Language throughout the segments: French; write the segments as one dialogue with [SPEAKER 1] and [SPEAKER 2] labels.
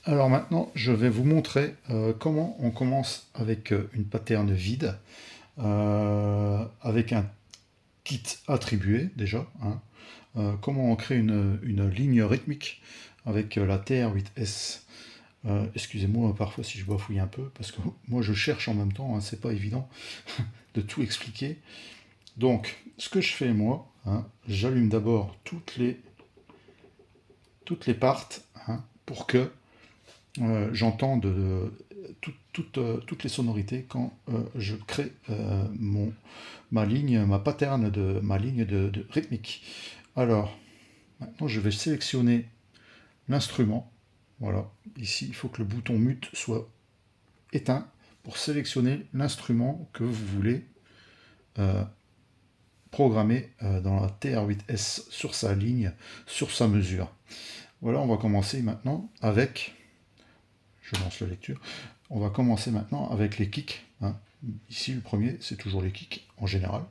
[SPEAKER 1] Alors maintenant, je vais vous montrer comment on commence avec une pattern vide, avec un kit attribué déjà, hein. Comment on crée une ligne rythmique avec la TR8S. Excusez-moi parfois si je bafouille un peu, parce que moi je cherche en même temps, hein, c'est pas évident de tout expliquer. Donc, ce que je fais moi, hein, j'allume d'abord toutes les parts, hein, pour que j'entende toutes les sonorités quand je crée ma pattern ma ligne de rythmique. Alors, maintenant je vais sélectionner l'instrument. Voilà, ici il faut que le bouton mute soit éteint pour sélectionner l'instrument que vous voulez euh, programmer dans la TR8S sur sa ligne, sur sa mesure. Voilà, on va commencer maintenant avec, je lance la lecture, on va commencer maintenant avec les kicks, hein. Ici le premier c'est toujours les kicks en général.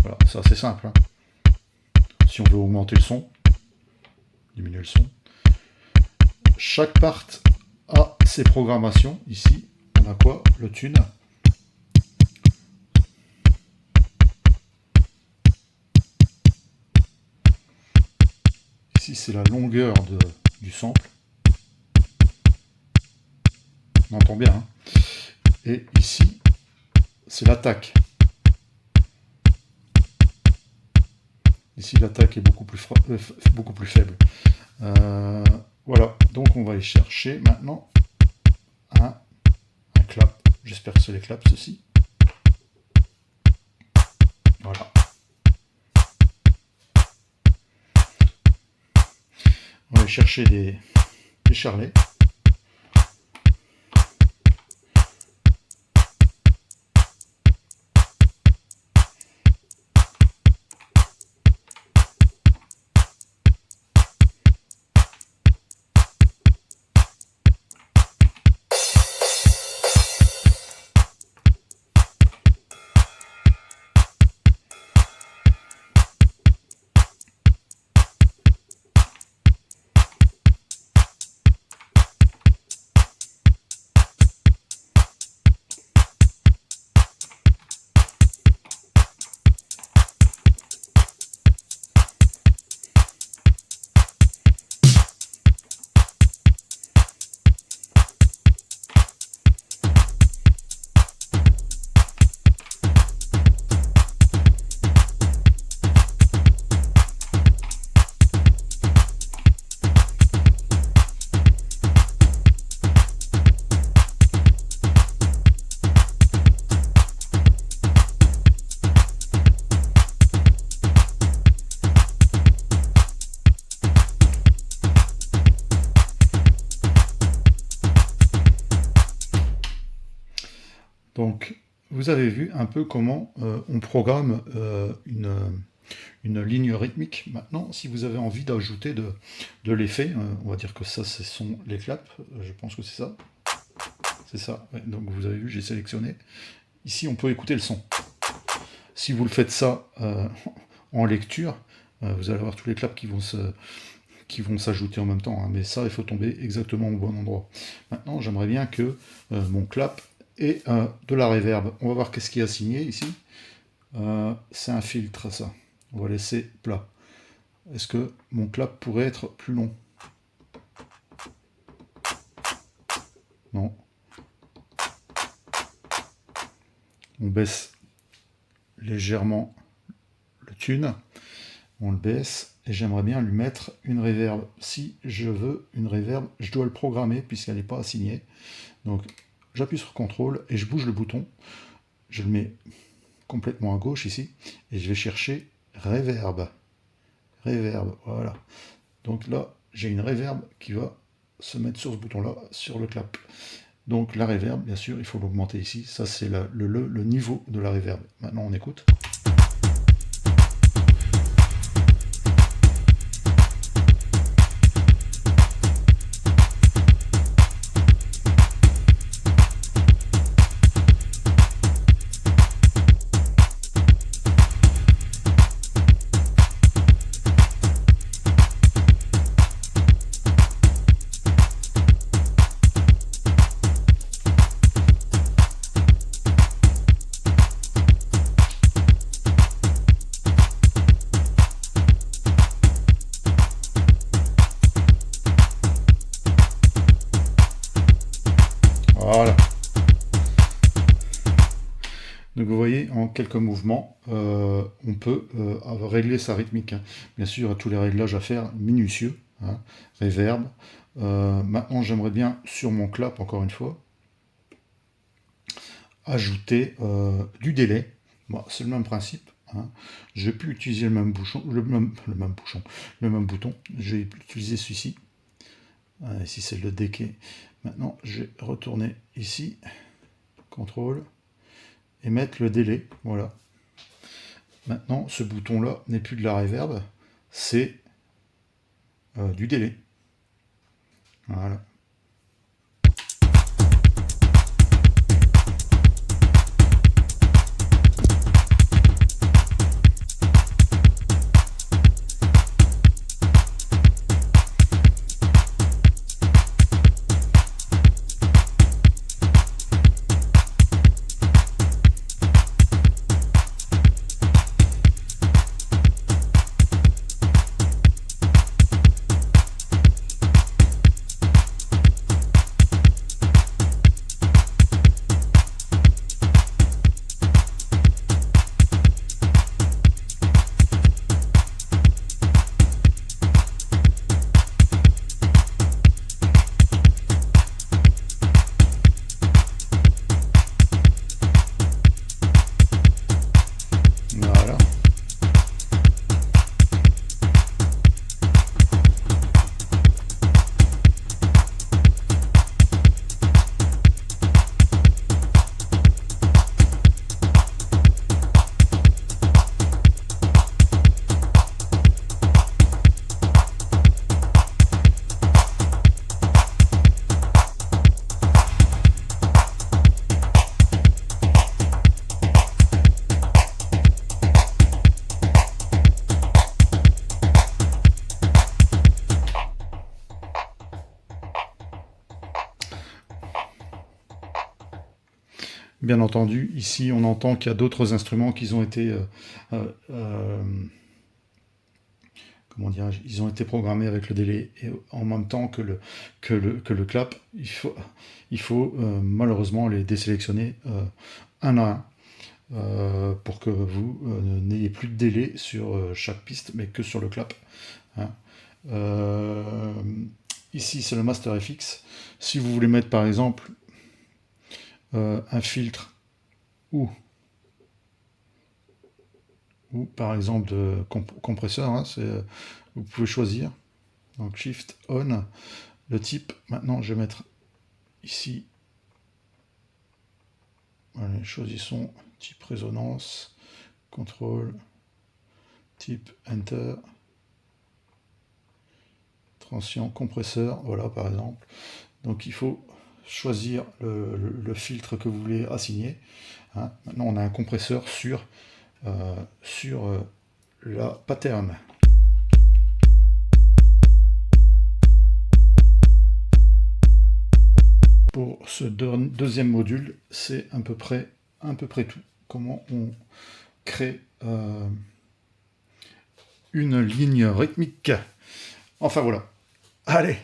[SPEAKER 1] Voilà, c'est assez simple, hein. Si on veut augmenter le son, diminuer le son, chaque part a ses programmations. Ici on a quoi? Le tune. Ici c'est la longueur du sample. On entend bien, hein. Et ici c'est l'attaque. Ici l'attaque est beaucoup plus faible. Voilà, donc on va aller chercher maintenant un clap. J'espère que c'est les claps, ceci. Voilà. On va aller chercher des charlets. Donc, vous avez vu un peu comment on programme une ligne rythmique. Maintenant, si vous avez envie d'ajouter de l'effet, on va dire que ça, ce sont les claps, je pense que c'est ça. C'est ça, ouais. Donc vous avez vu, j'ai sélectionné. Ici, on peut écouter le son. Si vous le faites ça en lecture, vous allez avoir tous les claps qui vont s'ajouter en même temps, hein. Mais ça, il faut tomber exactement au bon endroit. Maintenant, j'aimerais bien que mon clap ait de la reverb. On va voir qu'est-ce qui est assigné ici. C'est un filtre, ça. On va laisser plat. Est-ce que mon clap pourrait être plus long? Non. On baisse légèrement le tune. On le baisse. Et j'aimerais bien lui mettre une reverb. Si je veux une reverb, je dois le programmer puisqu'elle n'est pas assignée. Donc j'appuie sur CTRL et je bouge le bouton. Je le mets complètement à gauche ici. Et je vais chercher reverb. Reverb, voilà. Donc là, j'ai une reverb qui va se mettre sur ce bouton-là, sur le clap. Donc la reverb, bien sûr, il faut l'augmenter ici. Ça, c'est le niveau de la reverb. Maintenant, on écoute. en quelques mouvements, on peut régler sa rythmique, hein. Bien sûr, il y a tous les réglages à faire minutieux, hein, reverb. Maintenant, j'aimerais bien, sur mon clap, encore une fois, ajouter du délai. Bon, c'est le même principe, hein. Je vais plus utiliser le même bouchon, le même bouton. Je vais utiliser celui-ci. Ici, c'est le decay. Maintenant, je vais retourner ici, contrôle, et mettre le délai. Voilà. Maintenant, ce bouton-là n'est plus de la reverb, c'est du délai. Voilà. Voilà. Bien entendu, ici, on entend qu'il y a d'autres instruments qui ont été, comment dirais-je, ils ont été programmés avec le délai et en même temps que le clap. Il faut malheureusement les désélectionner un à un pour que vous n'ayez plus de délai sur chaque piste, mais que sur le clap, hein. Ici, c'est le Master FX. Si vous voulez mettre par exemple un filtre ou par exemple de compresseur, hein, vous pouvez choisir. Donc Shift On, le type. Maintenant, je vais mettre ici. Allez, choisissons type résonance, contrôle, type Enter, transient compresseur. Voilà par exemple. Donc il faut choisir le filtre que vous voulez assigner, hein. Maintenant, on a un compresseur sur la pattern. Pour ce deuxième module, c'est à peu près tout. Comment on crée une ligne rythmique. Enfin voilà. Allez,